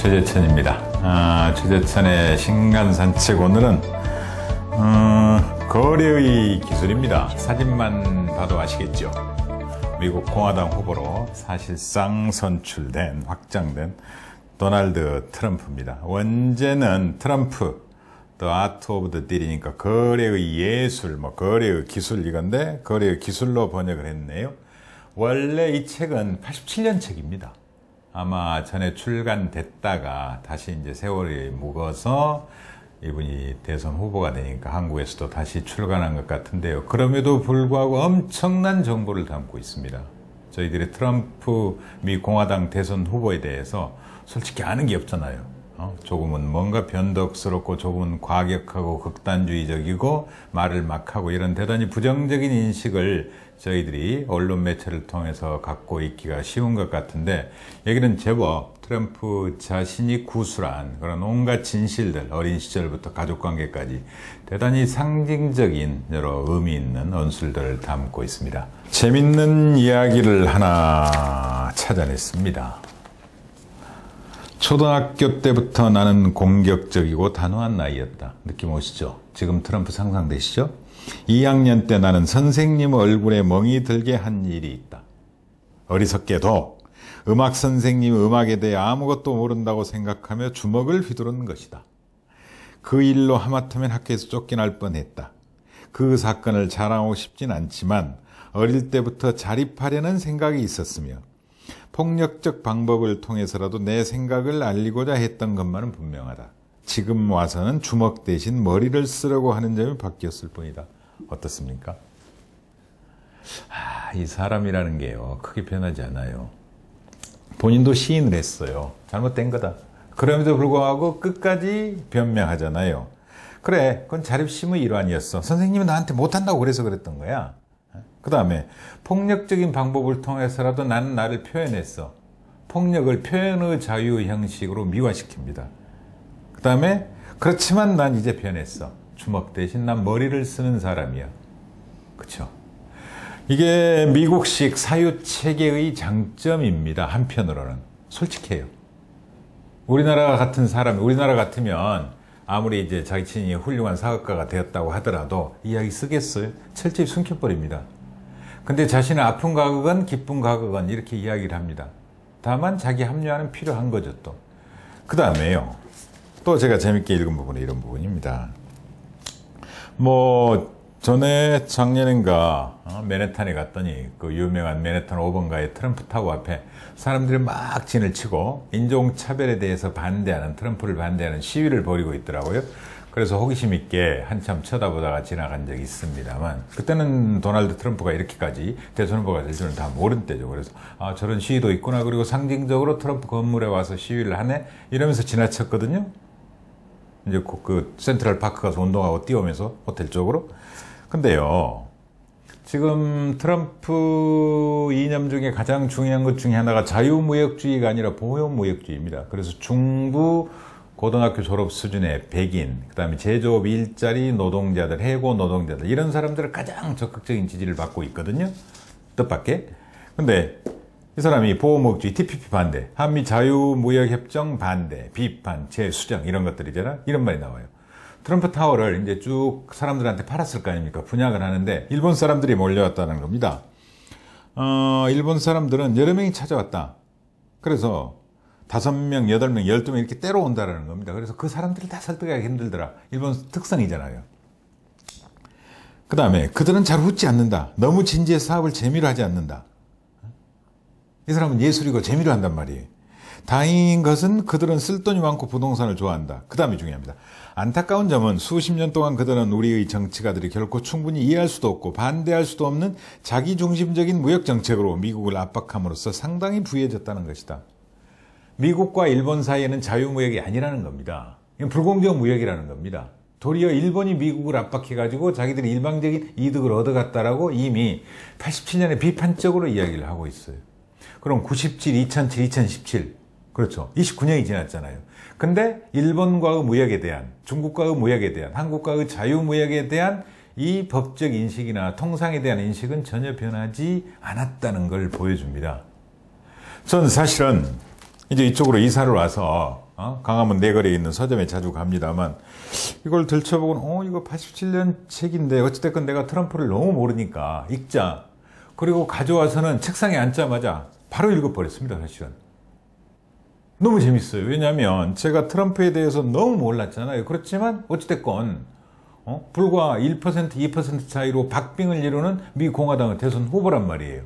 최재천입니다. 최재천의 신간산책. 오늘은 거래의 기술입니다. 사진만 봐도 아시겠죠? 미국 공화당 후보로 사실상 선출된, 확장된 도널드 트럼프입니다. 원제는 트럼프, The Art of the Deal이니까 거래의 예술, 거래의 기술 이건데 거래의 기술로 번역을 했네요. 원래 이 책은 87년 책입니다. 아마 전에 출간됐다가 다시 이제 세월이 묵어서 이분이 대선 후보가 되니까 한국에서도 다시 출간한 것 같은데요. 그럼에도 불구하고 엄청난 정보를 담고 있습니다. 저희들이 트럼프 미 공화당 대선 후보에 대해서 솔직히 아는 게 없잖아요. 조금은 뭔가 변덕스럽고 조금은 과격하고 극단주의적이고 말을 막 하고 이런 대단히 부정적인 인식을 저희들이 언론 매체를 통해서 갖고 있기가 쉬운 것 같은데, 여기는 제법 트럼프 자신이 구술한 그런 온갖 진실들, 어린 시절부터 가족관계까지 대단히 상징적인 여러 의미 있는 언술들을 담고 있습니다. 재밌는 이야기를 하나 찾아냈습니다. 초등학교 때부터 나는 공격적이고 단호한 나이였다. 느낌 오시죠? 지금 트럼프 상상되시죠? 2학년 때 나는 선생님 얼굴에 멍이 들게 한 일이 있다. 어리석게도 음악 선생님 음악에 대해 아무것도 모른다고 생각하며 주먹을 휘두른 것이다. 그 일로 하마터면 학교에서 쫓겨날 뻔했다. 그 사건을 자랑하고 싶진 않지만 어릴 때부터 자립하려는 생각이 있었으며 폭력적 방법을 통해서라도 내 생각을 알리고자 했던 것만은 분명하다. 지금 와서는 주먹 대신 머리를 쓰려고 하는 점이 바뀌었을 뿐이다. 어떻습니까? 이 사람이라는 게요, 크게 변하지 않아요. 본인도 시인을 했어요. 잘못된 거다. 그럼에도 불구하고 끝까지 변명하잖아요. 그래, 그건 자립심의 일환이었어. 선생님은 나한테 못한다고 그래서 그랬던 거야. 그 다음에 폭력적인 방법을 통해서라도 나는 나를 표현했어. 폭력을 표현의 자유의 형식으로 미화시킵니다. 그 다음에 그렇지만 난 이제 변했어. 주먹 대신 난 머리를 쓰는 사람이야. 그쵸? 이게 미국식 사유체계의 장점입니다. 한편으로는 솔직해요. 우리나라 같은 사람이, 우리나라 같으면 아무리 이제 자신이 훌륭한 사업가가 되었다고 하더라도 이야기 쓰겠어요? 철저히 숨겨버립니다. 근데 자신의 아픈 가극은 기쁜 가극은 이렇게 이야기를 합니다. 다만 자기 합리화는 필요한 거죠. 또 그 다음에요, 또 제가 재밌게 읽은 부분은 이런 부분입니다. 전에 작년인가 맨해튼에 갔더니 그 유명한 맨해튼 5번가의 트럼프 타워 앞에 사람들이 막 진을 치고 인종차별에 대해서 반대하는, 트럼프를 반대하는 시위를 벌이고 있더라고요. 그래서 호기심 있게 한참 쳐다보다가 지나간 적이 있습니다만, 그때는 도널드 트럼프가 이렇게까지 대선 후보가 될 줄은 다 모른 때죠. 그래서 저런 시위도 있구나, 그리고 상징적으로 트럼프 건물에 와서 시위를 하네 이러면서 지나쳤거든요. 이제 그 센트럴 파크 가서 운동하고 뛰어오면서 호텔 쪽으로. 근데요, 지금 트럼프 이념 중에 가장 중요한 것 중에 하나가 자유무역주의가 아니라 보호무역주의입니다. 그래서 중부 고등학교 졸업 수준의 백인, 그 다음에 제조업 일자리 노동자들, 해고 노동자들, 이런 사람들을 가장 적극적인 지지를 받고 있거든요. 뜻밖의. 근데 이 사람이 보호무역주의, TPP 반대, 한미 자유무역협정 반대, 비판, 재수정 이런 것들이잖아. 이런 말이 나와요. 트럼프 타워를 이제 쭉 사람들한테 팔았을 거 아닙니까? 분양을 하는데 일본 사람들이 몰려왔다는 겁니다. 일본 사람들은 여러 명이 찾아왔다. 그래서 5명, 8명, 12명 이렇게 때로 온다라는 겁니다. 그래서 그 사람들을 다 설득하기 힘들더라. 일본 특성이잖아요. 그 다음에 그들은 잘 웃지 않는다. 너무 진지해서 사업을 재미로 하지 않는다. 이 사람은 예술이고 재미로 한단 말이에요. 다행인 것은 그들은 쓸 돈이 많고 부동산을 좋아한다. 그 다음이 중요합니다. 안타까운 점은 수십 년 동안 그들은 우리의 정치가들이 결코 충분히 이해할 수도 없고 반대할 수도 없는 자기중심적인 무역정책으로 미국을 압박함으로써 상당히 부유해졌다는 것이다. 미국과 일본 사이에는 자유무역이 아니라는 겁니다. 이건 불공정 무역이라는 겁니다. 도리어 일본이 미국을 압박해가지고 자기들이 일방적인 이득을 얻어갔다라고 이미 87년에 비판적으로 이야기를 하고 있어요. 그럼 97, 2007, 2017 그렇죠. 29년이 지났잖아요. 근데 일본과의 무역에 대한, 중국과의 무역에 대한, 한국과의 자유무역에 대한 이 법적 인식이나 통상에 대한 인식은 전혀 변하지 않았다는 걸 보여줍니다. 전 사실은 이제 이쪽으로 이사를 와서 강화문 내거리에 있는 서점에 자주 갑니다만 이걸 들춰보고 이거 87년 책인데 어찌됐건 내가 트럼프를 너무 모르니까 읽자. 그리고 가져와서는 책상에 앉자마자 바로 읽어버렸습니다. 사실은. 너무 재밌어요. 왜냐하면 제가 트럼프에 대해서 너무 몰랐잖아요. 그렇지만 어찌됐건 불과 1%, 2% 차이로 박빙을 이루는 미 공화당의 대선 후보란 말이에요.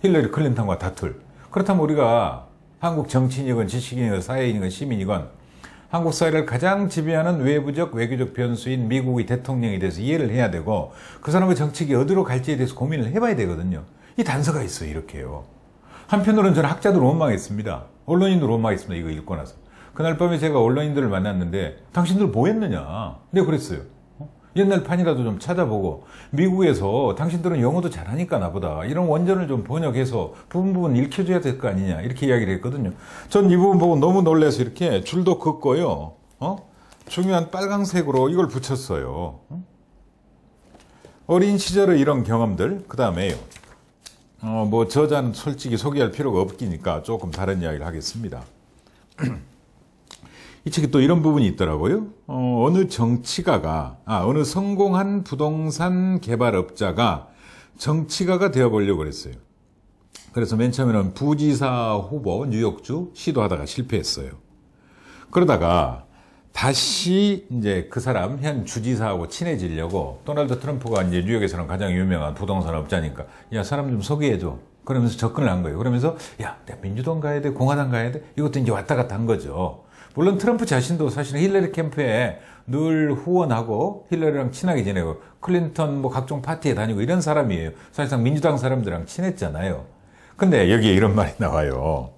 힐러리 클린턴과 다툴. 그렇다면 우리가 한국 정치인이건 지식인이건 사회인이건 시민이건 한국 사회를 가장 지배하는 외부적 외교적 변수인 미국의 대통령에 대해서 이해를 해야 되고 그 사람의 정책이 어디로 갈지에 대해서 고민을 해봐야 되거든요. 이 단서가 있어요. 이렇게요. 한편으로는 저는 학자들 원망했습니다. 언론인들 원망했습니다. 이거 읽고 나서. 그날 밤에 제가 언론인들을 만났는데 당신들 뭐 했느냐. 내가 그랬어요. 옛날 판이라도 좀 찾아보고 미국에서 당신들은 영어도 잘하니까 나보다 이런 원전을 좀 번역해서 부분 읽혀줘야 될 거 아니냐 이렇게 이야기를 했거든요. 전 이 부분 보고 너무 놀라서 이렇게 줄도 긋고요. 중요한 빨강색으로 이걸 붙였어요. 어린 시절의 이런 경험들 그 다음에요. 뭐 저자는 솔직히 소개할 필요가 없기니까 조금 다른 이야기를 하겠습니다. 이 책에 또 이런 부분이 있더라고요. 어느 정치가가, 어느 성공한 부동산 개발업자가 정치가가 되어보려고 그랬어요. 그래서 맨 처음에는 부지사 후보 뉴욕주 시도하다가 실패했어요. 그러다가 다시 이제 그 사람 현 주지사하고 친해지려고 도널드 트럼프가 이제 뉴욕에서는 가장 유명한 부동산 업자니까 야, 사람 좀 소개해줘. 그러면서 접근을 한 거예요. 그러면서 야, 내가 민주당 가야 돼, 공화당 가야 돼. 이것도 이제 왔다 갔다 한 거죠. 물론 트럼프 자신도 사실은 힐러리 캠프에 늘 후원하고 힐러리랑 친하게 지내고 클린턴 뭐 각종 파티에 다니고 이런 사람이에요. 사실상 민주당 사람들이랑 친했잖아요. 근데 여기에 이런 말이 나와요.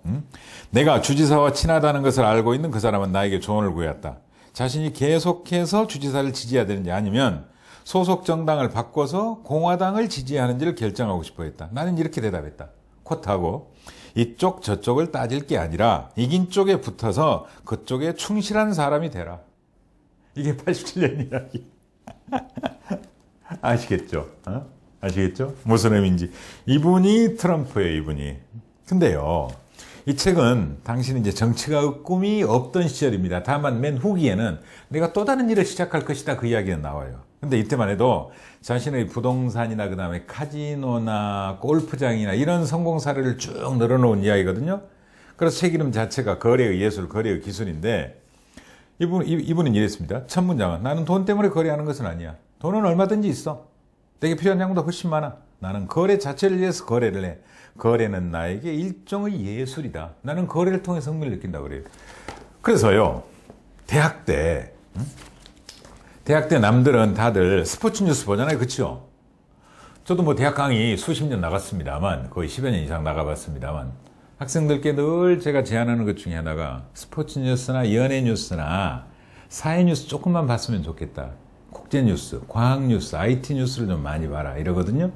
내가 주지사와 친하다는 것을 알고 있는 그 사람은 나에게 조언을 구했다. 자신이 계속해서 주지사를 지지해야 되는지 아니면 소속 정당을 바꿔서 공화당을 지지하는지를 결정하고 싶어 했다. 나는 이렇게 대답했다. 콧하고 이쪽 저쪽을 따질 게 아니라 이긴 쪽에 붙어서 그쪽에 충실한 사람이 되라. 이게 87년 이야기. 아시겠죠? 아시겠죠? 무슨 의미인지. 이분이 트럼프예요, 이분이. 근데요, 이 책은 당신은 이제 정치가 꿈이 없던 시절입니다. 다만 맨 후기에는 내가 또 다른 일을 시작할 것이다 그 이야기는 나와요. 근데 이때만 해도 자신의 부동산이나 그 다음에 카지노나 골프장이나 이런 성공 사례를 쭉 늘어놓은 이야기거든요. 그래서 책 이름 자체가 거래의 예술, 거래의 기술인데 이분은 이랬습니다. 첫 문장은 나는 돈 때문에 거래하는 것은 아니야. 돈은 얼마든지 있어. 내게 필요한 양보다 훨씬 많아. 나는 거래 자체를 위해서 거래를 해. 거래는 나에게 일종의 예술이다. 나는 거래를 통해 성미를 느낀다 그래요. 그래서요. 대학 때 남들은 다들 스포츠 뉴스 보잖아요. 그렇죠? 저도 뭐 대학 강의 수십 년 나갔습니다만 거의 10여 년 이상 나가봤습니다만 학생들께 늘 제가 제안하는 것 중에 하나가 스포츠 뉴스나 연예 뉴스나 사회 뉴스 조금만 봤으면 좋겠다. 국제 뉴스, 과학 뉴스, IT 뉴스를 좀 많이 봐라 이러거든요.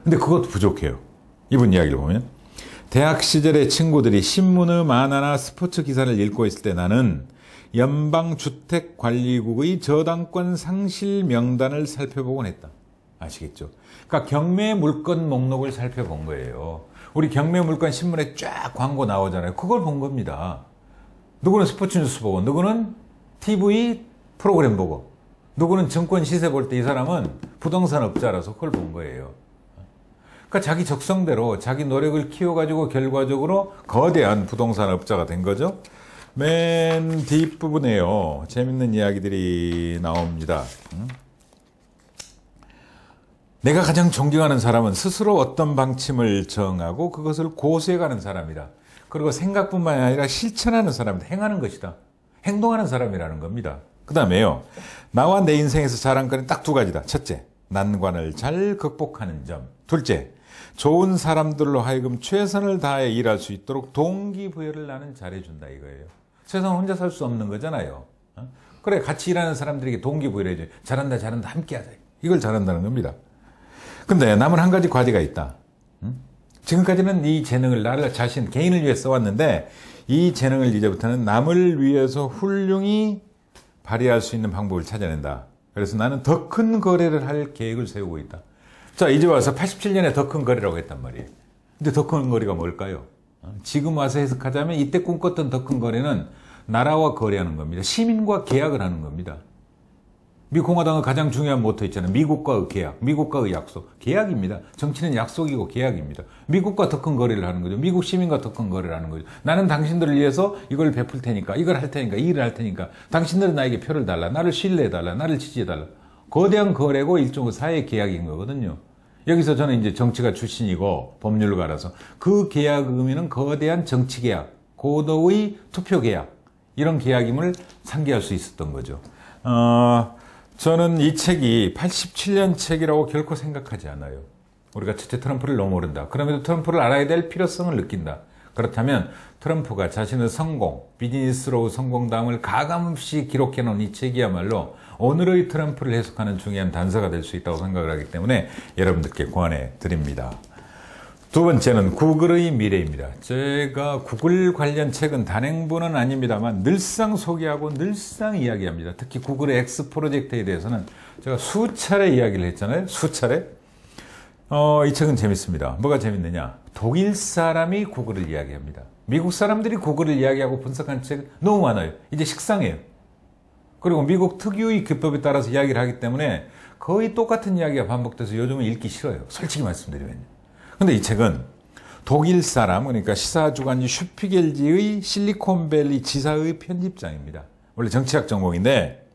근데 그것도 부족해요. 이분 이야기를 보면 대학 시절에 친구들이 신문의 만화나 스포츠 기사를 읽고 있을 때 나는 연방주택관리국의 저당권 상실 명단을 살펴보곤 했다. 아시겠죠? 그러니까 경매 물건 목록을 살펴본 거예요. 우리 경매 물건 신문에 쫙 광고 나오잖아요. 그걸 본 겁니다. 누구는 스포츠 뉴스 보고, 누구는 TV 프로그램 보고, 누구는 증권 시세 볼 때 이 사람은 부동산 업자라서 그걸 본 거예요. 그러니까 자기 적성대로 자기 노력을 키워가지고 결과적으로 거대한 부동산 업자가 된 거죠. 맨 뒷부분에요. 재밌는 이야기들이 나옵니다. 내가 가장 존경하는 사람은 스스로 어떤 방침을 정하고 그것을 고수해가는 사람이다. 그리고 생각뿐만 아니라 실천하는 사람이다. 행하는 것이다. 행동하는 사람이라는 겁니다. 그 다음에요. 나와 내 인생에서 자랑거리는 딱 두 가지다. 첫째, 난관을 잘 극복하는 점. 둘째, 좋은 사람들로 하여금 최선을 다해 일할 수 있도록 동기부여를 나는 잘해준다 이거예요. 세상은 혼자 살 수 없는 거잖아요. 그래, 같이 일하는 사람들에게 동기부여를 해줘요. 잘한다, 잘한다, 함께 하자. 이걸 잘한다는 겁니다. 근데 남은 한 가지 과제가 있다. 지금까지는 이 재능을 나를 자신, 개인을 위해 써왔는데 이 재능을 이제부터는 남을 위해서 훌륭히 발휘할 수 있는 방법을 찾아낸다. 그래서 나는 더 큰 거래를 할 계획을 세우고 있다. 자, 이제 와서 87년에 더 큰 거래라고 했단 말이에요. 근데 더 큰 거래가 뭘까요? 지금 와서 해석하자면 이때 꿈꿨던 더 큰 거래는 나라와 거래하는 겁니다. 시민과 계약을 하는 겁니다. 미국 공화당의 가장 중요한 모토 있잖아요. 미국과의 계약, 미국과의 약속. 계약입니다. 정치는 약속이고 계약입니다. 미국과 더 큰 거래를 하는 거죠. 미국 시민과 더 큰 거래를 하는 거죠. 나는 당신들을 위해서 이걸 베풀 테니까, 이걸 할 테니까, 이 일을 할 테니까, 당신들은 나에게 표를 달라, 나를 신뢰해달라, 나를 지지해달라. 거대한 거래고 일종의 사회 계약인 거거든요. 여기서 저는 이제 정치가 출신이고 법률가라서 그 계약 의미는 거대한 정치 계약, 고도의 투표 계약, 이런 계약임을 상기할 수 있었던 거죠. 저는 이 책이 87년 책이라고 결코 생각하지 않아요. 우리가 첫째 트럼프를 너무 모른다. 그럼에도 트럼프를 알아야 될 필요성을 느낀다. 그렇다면 트럼프가 자신의 성공, 비즈니스로 성공담을 가감없이 기록해 놓은 이 책이야말로 오늘의 트럼프를 해석하는 중요한 단서가 될 수 있다고 생각을 하기 때문에 여러분들께 권해 드립니다. 두 번째는 구글의 미래입니다. 제가 구글 관련 책은 단행본은 아닙니다만 늘상 소개하고 늘상 이야기합니다. 특히 구글의 X 프로젝트에 대해서는 제가 수차례 이야기를 했잖아요. 수차례. 이 책은 재밌습니다. 뭐가 재밌느냐? 독일 사람이 구글을 이야기합니다. 미국 사람들이 구글을 이야기하고 분석한 책 너무 많아요. 이제 식상해요. 그리고 미국 특유의 기법에 따라서 이야기를 하기 때문에 거의 똑같은 이야기가 반복돼서 요즘은 읽기 싫어요. 솔직히 말씀드리면. 근데 이 책은 독일 사람, 그러니까 시사주간지 슈피겔지의 실리콘밸리 지사의 편집장입니다. 원래 정치학 전공인데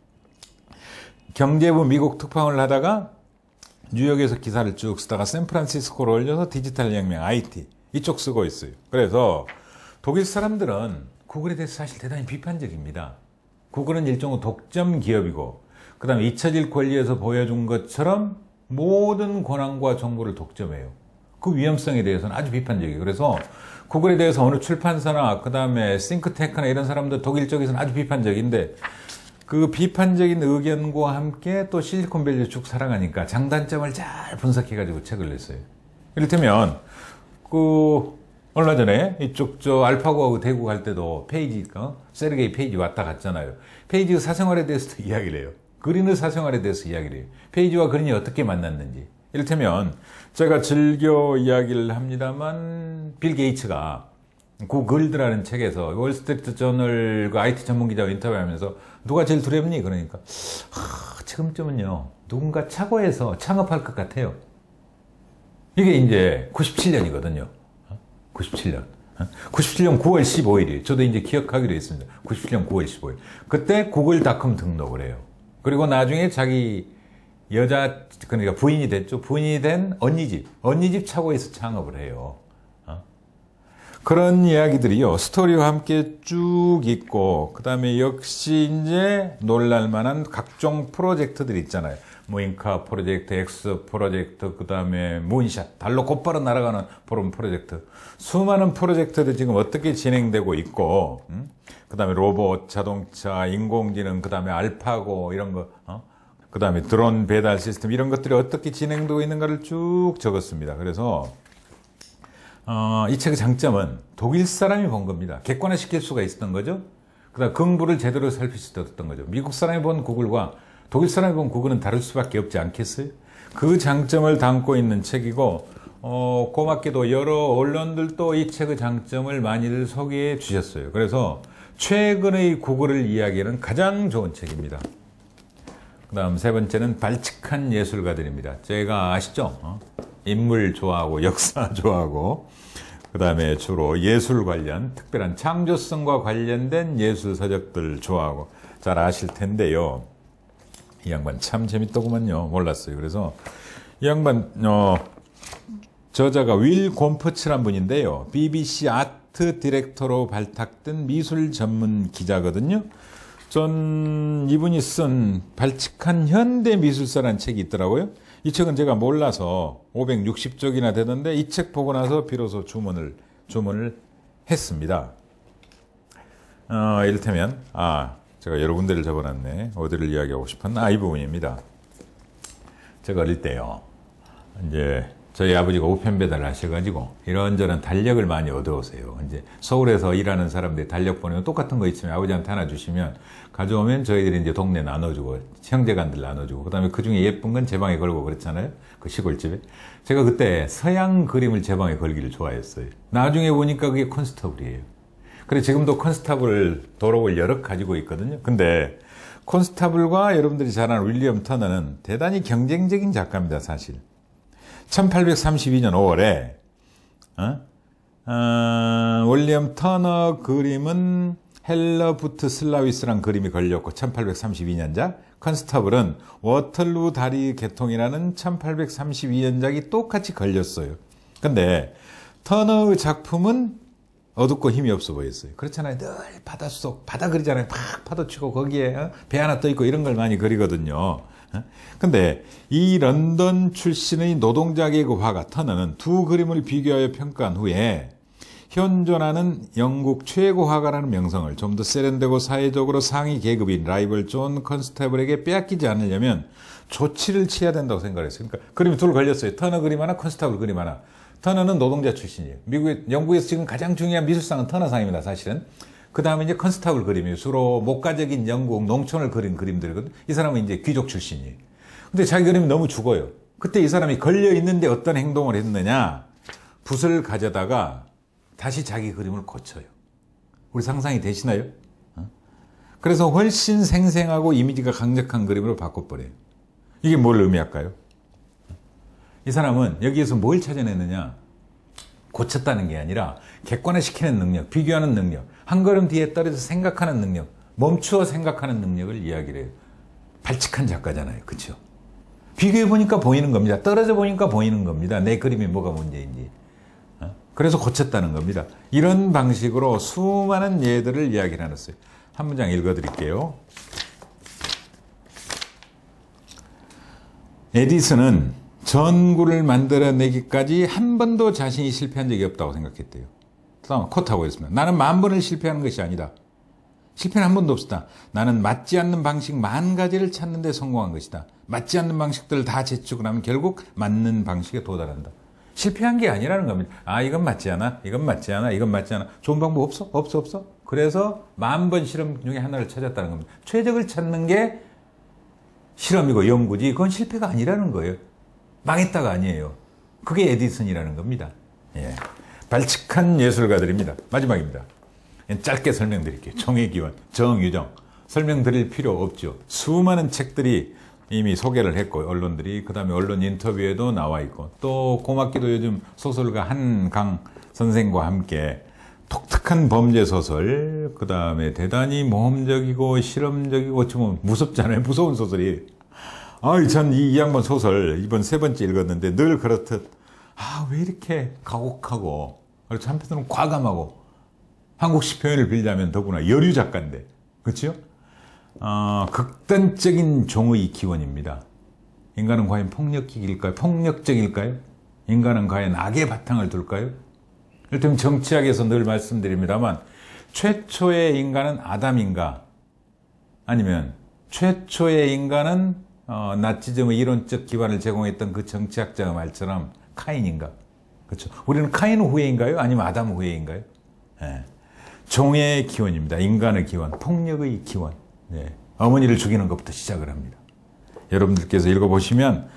경제부 미국 특파원을 하다가 뉴욕에서 기사를 쭉 쓰다가 샌프란시스코로 올려서 디지털 혁명, IT 이쪽 쓰고 있어요. 그래서 독일 사람들은 구글에 대해서 사실 대단히 비판적입니다. 구글은 일종의 독점 기업이고 그 다음에 잊혀질 권리에서 보여준 것처럼 모든 권한과 정보를 독점해요. 그 위험성에 대해서는 아주 비판적이에요. 그래서 구글에 대해서 어느 출판사나 그 다음에 싱크탱크나 이런 사람들 독일 쪽에서는 아주 비판적인데 그 비판적인 의견과 함께 또 실리콘밸리를 쭉 살아가니까 장단점을 잘 분석해가지고 책을 냈어요. 이를테면 얼마 전에 이쪽 알파고하고 대구 갈 때도 페이지, 세르게이 페이지 왔다 갔잖아요. 페이지의 사생활에 대해서도 이야기를 해요. 그린의 사생활에 대해서 이야기를 해요. 페이지와 그린이 어떻게 만났는지. 이를테면 제가 즐겨 이야기를 합니다만 빌 게이츠가 구글드라는 책에서 월스트리트 저널 그 IT 전문 기자와 인터뷰하면서 누가 제일 두렵니? 그러니까 지금쯤은요 누군가 착오해서 창업할 것 같아요. 이게 이제 97년이거든요. 97년 9월 15일이에요. 저도 이제 기억하기로 했습니다. 97년 9월 15일. 그때 구글닷컴 등록을 해요. 그리고 나중에 자기 여자, 그러니까 부인이 됐죠. 부인이 된 언니 집 차고에서 창업을 해요. 그런 이야기들이요. 스토리와 함께 쭉 있고, 그 다음에 역시 이제 놀랄만한 각종 프로젝트들이 있잖아요. 무인카 프로젝트, X 프로젝트, 그 다음에 문샷, 달로 곧바로 날아가는 보름 프로젝트. 수많은 프로젝트들이 지금 어떻게 진행되고 있고, 그 다음에 로봇, 자동차, 인공지능, 그 다음에 알파고, 이런 거, 그 다음에 드론 배달 시스템, 이런 것들이 어떻게 진행되고 있는가를 쭉 적었습니다. 그래서, 이 책의 장점은 독일 사람이 본 겁니다. 객관화 시킬 수가 있었던 거죠. 그 다음 긍부를 제대로 살필 수 있었던 거죠. 미국 사람이 본 구글과 독일 사람이 본 구글은 다를 수밖에 없지 않겠어요? 그 장점을 담고 있는 책이고, 고맙게도 여러 언론들도 이 책의 장점을 많이들 소개해 주셨어요. 그래서 최근의 구글을 이야기하는 가장 좋은 책입니다. 그 다음 세 번째는 발칙한 예술가들입니다. 제가 아시죠? 인물 좋아하고 역사 좋아하고 그 다음에 주로 예술 관련 특별한 창조성과 관련된 예술 서적들 좋아하고 잘 아실 텐데요. 이 양반 참 재밌더구만요. 몰랐어요. 그래서 이 양반 저자가 윌 곰퍼츠란 분인데요. BBC 아트 디렉터로 발탁된 미술 전문 기자거든요. 전 이분이 쓴 발칙한 현대 미술사라는 책이 있더라고요. 이 책은 제가 몰라서 560쪽이나 되던데 이 책 보고 나서 비로소 주문을 했습니다. 이를테면 제가 여러 군데를 적어놨네. 어디를 이야기하고 싶었나? 이 부분입니다. 제가 어릴 때요. 이제 저희 아버지가 우편 배달을 하셔가지고 이런저런 달력을 많이 얻어오세요. 이제 서울에서 일하는 사람들이 달력 보내면 똑같은 거 있으면 아버지한테 하나 주시면 가져오면 저희들이 이제 동네 나눠주고 형제간들 나눠주고 그다음에 그 중에 예쁜 건 제 방에 걸고 그랬잖아요. 그 시골집에. 제가 그때 서양 그림을 제 방에 걸기를 좋아했어요. 나중에 보니까 그게 콘스터블이에요. 그래 지금도 컨스타블 도록을 여러 가지고 있거든요. 근데 컨스타블과 여러분들이 잘 아는 윌리엄 터너는 대단히 경쟁적인 작가입니다, 사실. 1832년 5월에 윌리엄 터너 그림은 헬러부트 슬라위스란 그림이 걸렸고 1832년작, 컨스타블은 워털루 다리 개통이라는 1832년작이 똑같이 걸렸어요. 근데 터너의 작품은 어둡고 힘이 없어 보였어요. 그렇잖아요. 늘 바닷속, 바다 그리잖아요. 팍 파도치고 거기에 배 하나 떠 있고 이런 걸 많이 그리거든요. 근데 이 런던 출신의 노동자계의 화가 터너는 두 그림을 비교하여 평가한 후에 현존하는 영국 최고 화가라는 명성을 좀 더 세련되고 사회적으로 상위 계급인 라이벌 존 컨스타블에게 빼앗기지 않으려면 조치를 취해야 된다고 생각했어요. 그러니까 그림이 둘 걸렸어요. 터너 그림 하나, 컨스타블 그림 하나. 터너는 노동자 출신이에요. 영국에서 지금 가장 중요한 미술상은 터너상입니다, 사실은. 그 다음에 이제 컨스타블 그림이에요. 주로 목가적인 영국 농촌을 그린 그림들이거든요. 이 사람은 이제 귀족 출신이에요. 근데 자기 그림이 너무 죽어요. 그때 이 사람이 걸려있는데 어떤 행동을 했느냐. 붓을 가져다가 다시 자기 그림을 고쳐요. 우리 상상이 되시나요? 그래서 훨씬 생생하고 이미지가 강력한 그림으로 바꿔버려요. 이게 뭘 의미할까요? 이 사람은 여기에서 뭘 찾아내느냐? 고쳤다는 게 아니라 객관화시키는 능력, 비교하는 능력, 한 걸음 뒤에 떨어져 생각하는 능력, 멈추어 생각하는 능력을 이야기를 해요. 발칙한 작가잖아요. 그렇죠? 비교해보니까 보이는 겁니다. 떨어져 보니까 보이는 겁니다. 내 그림이 뭐가 문제인지. 그래서 고쳤다는 겁니다. 이런 방식으로 수많은 예들을 이야기를 해놨어요. 한 문장 읽어드릴게요. 에디슨은 전구를 만들어내기까지 한 번도 자신이 실패한 적이 없다고 생각했대요. 다음 컷하고 있습니다. 나는 10,000번을 실패하는 것이 아니다. 실패는 한 번도 없었다. 나는 맞지 않는 방식 10,000가지를 찾는 데 성공한 것이다. 맞지 않는 방식들을 다 제치고 나면 결국 맞는 방식에 도달한다. 실패한 게 아니라는 겁니다. 아, 이건 맞지 않아? 이건 맞지 않아? 이건 맞지 않아? 좋은 방법 없어? 없어? 그래서 10,000번 실험 중에 하나를 찾았다는 겁니다. 최적을 찾는 게 실험이고 연구지, 그건 실패가 아니라는 거예요. 망했다가 아니에요. 그게 에디슨이라는 겁니다. 예. 발칙한 예술가들입니다. 마지막입니다. 짧게 설명드릴게요. 정의기원, 정유정. 설명드릴 필요 없죠. 수많은 책들이 이미 소개를 했고, 언론들이. 그 다음에 언론 인터뷰에도 나와 있고, 또 고맙게도 요즘 소설가 한강 선생과 함께 독특한 범죄 소설, 그 다음에 대단히 모험적이고 실험적이고 좀 무섭잖아요. 무서운 소설이. 전 이 양반 소설 이번 3번째 읽었는데 늘 그렇듯 왜 이렇게 가혹하고 그리고 한편으로는 과감하고 한국식 표현을 빌자면 더구나 여류 작가인데 그렇죠? 극단적인 종의 기원입니다. 인간은 과연 폭력적일까요? 인간은 과연 악의 바탕을 둘까요? 이를테면 정치학에서 늘 말씀드립니다만 최초의 인간은 아담인가? 아니면 최초의 인간은 나치즘의 이론적 기반을 제공했던 그 정치학자의 말처럼 카인인가? 그렇죠? 우리는 카인 후예인가요? 아니면 아담 후예인가요? 네. 종의 기원입니다. 인간의 기원, 폭력의 기원. 네. 어머니를 죽이는 것부터 시작을 합니다. 여러분들께서 읽어보시면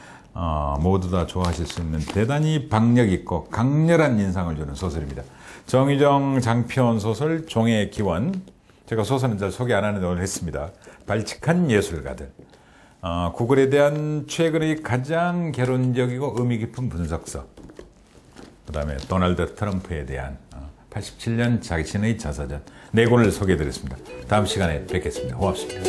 모두 다 좋아하실 수 있는 대단히 박력 있고 강렬한 인상을 주는 소설입니다. 정유정 장편 소설 종의 기원. 제가 소설은 잘 소개 안 하는데 오늘 했습니다. 발칙한 예술가들. 구글에 대한 최근의 가장 개론적이고 의미 깊은 분석서. 그 다음에 도널드 트럼프에 대한 87년 자신의 자서전 4권을 소개해드렸습니다. 다음 시간에 뵙겠습니다. 고맙습니다.